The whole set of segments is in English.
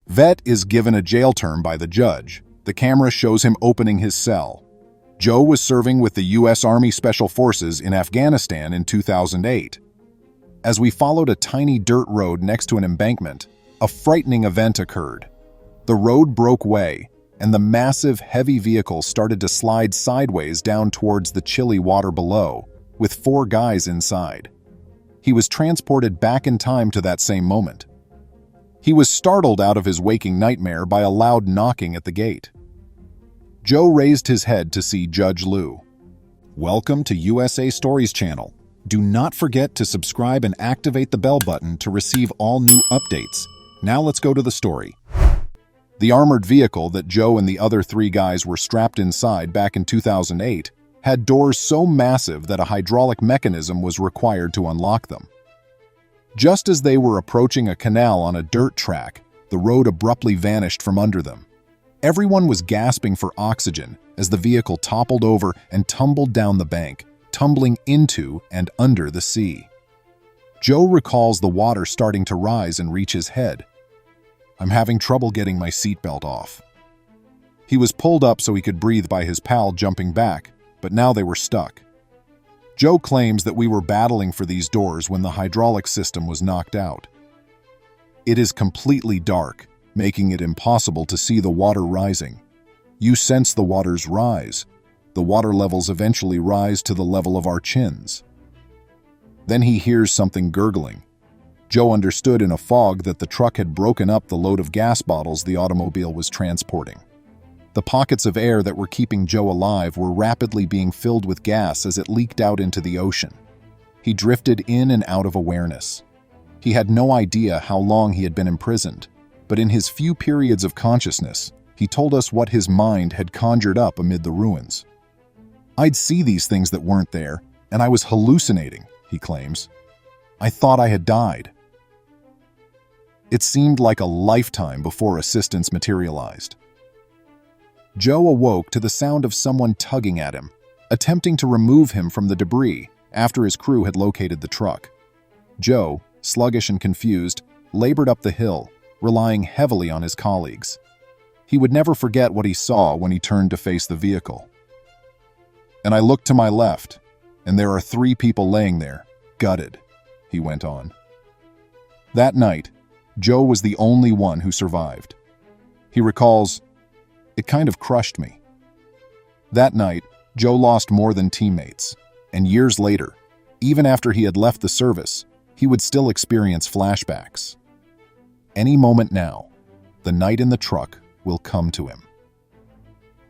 Vet is given a jail term by the judge. The camera shows him opening his cell. Joe was serving with the U.S. Army Special Forces in Afghanistan in 2008. As we followed a tiny dirt road next to an embankment, a frightening event occurred. The road broke way, and the massive, heavy vehicle started to slide sideways down towards the chilly water below, with 4 guys inside. He was transported back in time to that same moment. He was startled out of his waking nightmare by a loud knocking at the gate. Joe raised his head to see Judge Lou. Welcome to USA Stories channel. Do not forget to subscribe and activate the bell button to receive all new updates. Now let's go to the story. The armored vehicle that Joe and the other 3 guys were strapped inside back in 2008 had doors so massive that a hydraulic mechanism was required to unlock them. Just as they were approaching a canal on a dirt track, the road abruptly vanished from under them. Everyone was gasping for oxygen as the vehicle toppled over and tumbled down the bank, tumbling into and under the sea. Joe recalls the water starting to rise and reach his head. "I'm having trouble getting my seatbelt off." He was pulled up so he could breathe by his pal jumping back, but now they were stuck. Joe claims that we were battling for these doors when the hydraulic system was knocked out. It is completely dark, making it impossible to see the water rising. You sense the waters rise. The water levels eventually rise to the level of our chins. Then he hears something gurgling. Joe understood in a fog that the truck had broken up the load of gas bottles the automobile was transporting. The pockets of air that were keeping Joe alive were rapidly being filled with gas as it leaked out into the ocean. He drifted in and out of awareness. He had no idea how long he had been imprisoned, but in his few periods of consciousness, he told us what his mind had conjured up amid the ruins. "I'd see these things that weren't there, and I was hallucinating," he claims. "I thought I had died." It seemed like a lifetime before assistance materialized. Joe awoke to the sound of someone tugging at him, attempting to remove him from the debris after his crew had located the truck. Joe, sluggish and confused, labored up the hill, relying heavily on his colleagues. He would never forget what he saw when he turned to face the vehicle. "And I looked to my left, and there are 3 people laying there, gutted," he went on. That night, Joe was the only one who survived. He recalls, "It kind of crushed me." That night, Joe lost more than teammates, and years later, even after he had left the service, he would still experience flashbacks. Any moment now, the night in the truck will come to him.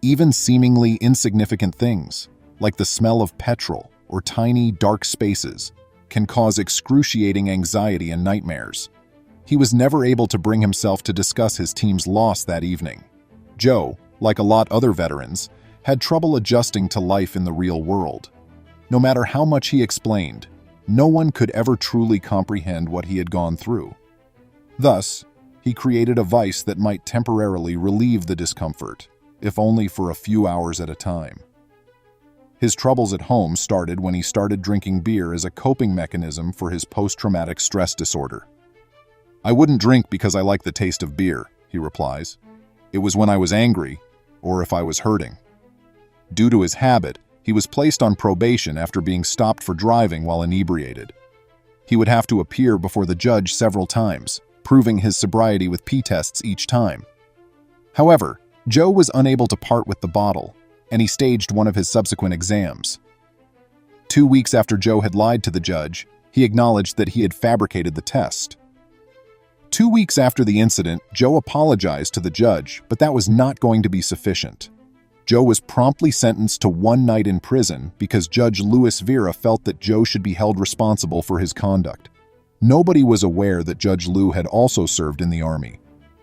Even seemingly insignificant things, like the smell of petrol or tiny, dark spaces, can cause excruciating anxiety and nightmares. He was never able to bring himself to discuss his team's loss that evening. Joe, like a lot other veterans, had trouble adjusting to life in the real world. No matter how much he explained, no one could ever truly comprehend what he had gone through. Thus, he created a vice that might temporarily relieve the discomfort, if only for a few hours at a time. His troubles at home started when he started drinking beer as a coping mechanism for his post-traumatic stress disorder. "I wouldn't drink because I like the taste of beer," he replies. "It was when I was angry, or if I was hurting." Due to his habit, he was placed on probation after being stopped for driving while inebriated. He would have to appear before the judge several times, proving his sobriety with P-tests each time. However, Joe was unable to part with the bottle, and he staged one of his subsequent exams. 2 weeks after Joe had lied to the judge, he acknowledged that he had fabricated the test. 2 weeks after the incident, Joe apologized to the judge, but that was not going to be sufficient. Joe was promptly sentenced to 1 night in prison because Judge Louis Vera felt that Joe should be held responsible for his conduct. Nobody was aware that Judge Lou had also served in the Army.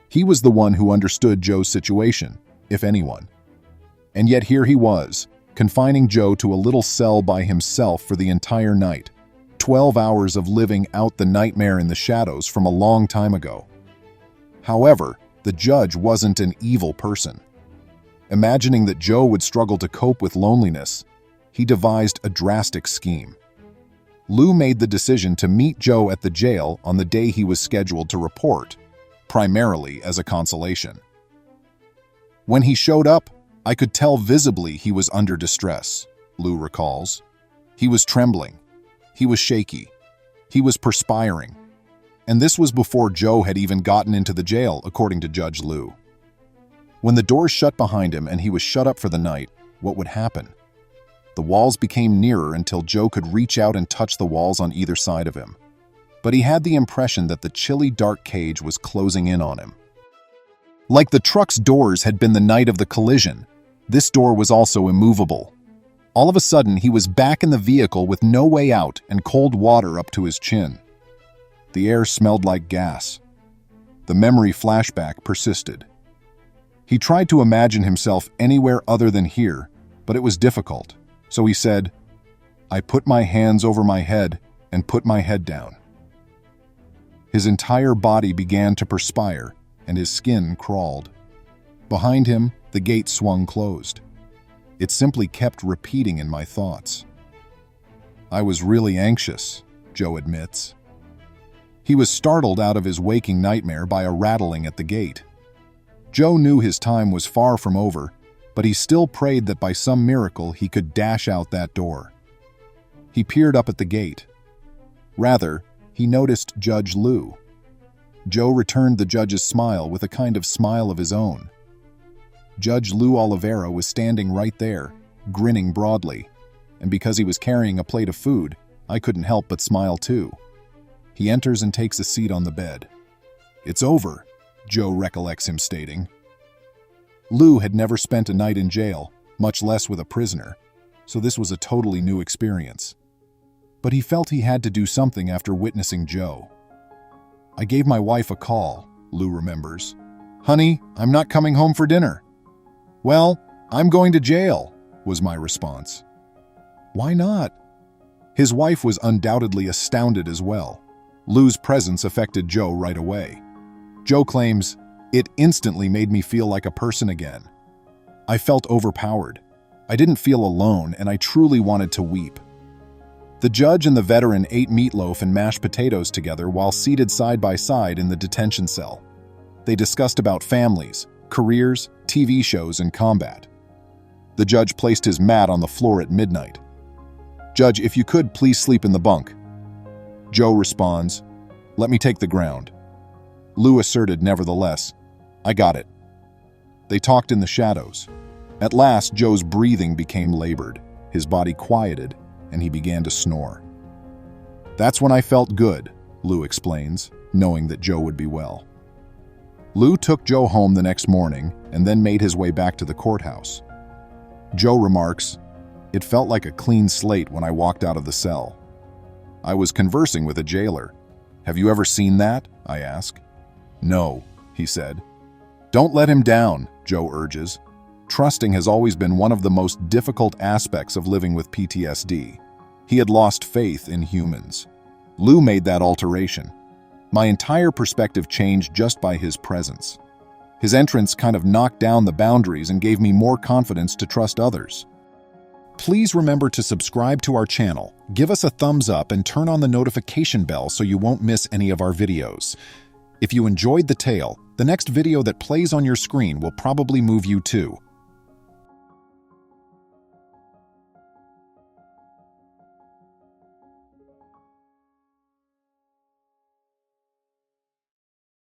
He was the one who understood Joe's situation, if anyone. And yet here he was, confining Joe to a little cell by himself for the entire night. 12 hours of living out the nightmare in the shadows from a long time ago. However, the judge wasn't an evil person. Imagining that Joe would struggle to cope with loneliness, he devised a drastic scheme. Lou made the decision to meet Joe at the jail on the day he was scheduled to report, primarily as a consolation. When he showed up, I could tell visibly he was under distress, Lou recalls. He was trembling. He was shaky. He was perspiring. And this was before Joe had even gotten into the jail, according to Judge Lou. When the doors shut behind him and he was shut up for the night, what would happen? The walls became nearer until Joe could reach out and touch the walls on either side of him. But he had the impression that the chilly, dark cage was closing in on him. Like the truck's doors had been the night of the collision, this door was also immovable. All of a sudden, he was back in the vehicle with no way out and cold water up to his chin. The air smelled like gas. The memory flashback persisted. He tried to imagine himself anywhere other than here, but it was difficult. So he said, "I put my hands over my head and put my head down." His entire body began to perspire, and his skin crawled. Behind him, the gate swung closed. It simply kept repeating in my thoughts. I was really anxious, Joe admits. He was startled out of his waking nightmare by a rattling at the gate. Joe knew his time was far from over, but he still prayed that by some miracle he could dash out that door. He peered up at the gate. Rather, he noticed Judge Lou. Joe returned the judge's smile with a kind of smile of his own. Judge Lou Oliveira was standing right there, grinning broadly, and because he was carrying a plate of food, I couldn't help but smile too. He enters and takes a seat on the bed. "It's over," Joe recollects him stating. Lou had never spent a night in jail, much less with a prisoner, so this was a totally new experience. But he felt he had to do something after witnessing Joe. "I gave my wife a call," Lou remembers. "Honey, I'm not coming home for dinner." "Well, I'm going to jail," was my response. "Why not?" His wife was undoubtedly astounded as well. Lou's presence affected Joe right away. Joe claims, "It instantly made me feel like a person again. I felt overpowered. I didn't feel alone, and I truly wanted to weep." The judge and the veteran ate meatloaf and mashed potatoes together while seated side by side in the detention cell. They discussed about families, careers, TV shows, and combat. The judge placed his mat on the floor at midnight. "Judge, if you could, please sleep in the bunk." Joe responds, "Let me take the ground." Lou asserted, nevertheless, "I got it." They talked in the shadows. At last, Joe's breathing became labored, his body quieted, and he began to snore. "That's when I felt good," Lou explains, knowing that Joe would be well. Lou took Joe home the next morning and then made his way back to the courthouse. Joe remarks, "It felt like a clean slate when I walked out of the cell. I was conversing with a jailer. Have you ever seen that?" I ask. "No," he said. "Don't let him down," Joe urges. Trusting has always been one of the most difficult aspects of living with PTSD. He had lost faith in humans. Lou made that alteration. My entire perspective changed just by his presence. His entrance kind of knocked down the boundaries and gave me more confidence to trust others. Please remember to subscribe to our channel, give us a thumbs up, and turn on the notification bell so you won't miss any of our videos. If you enjoyed the tale, the next video that plays on your screen will probably move you too.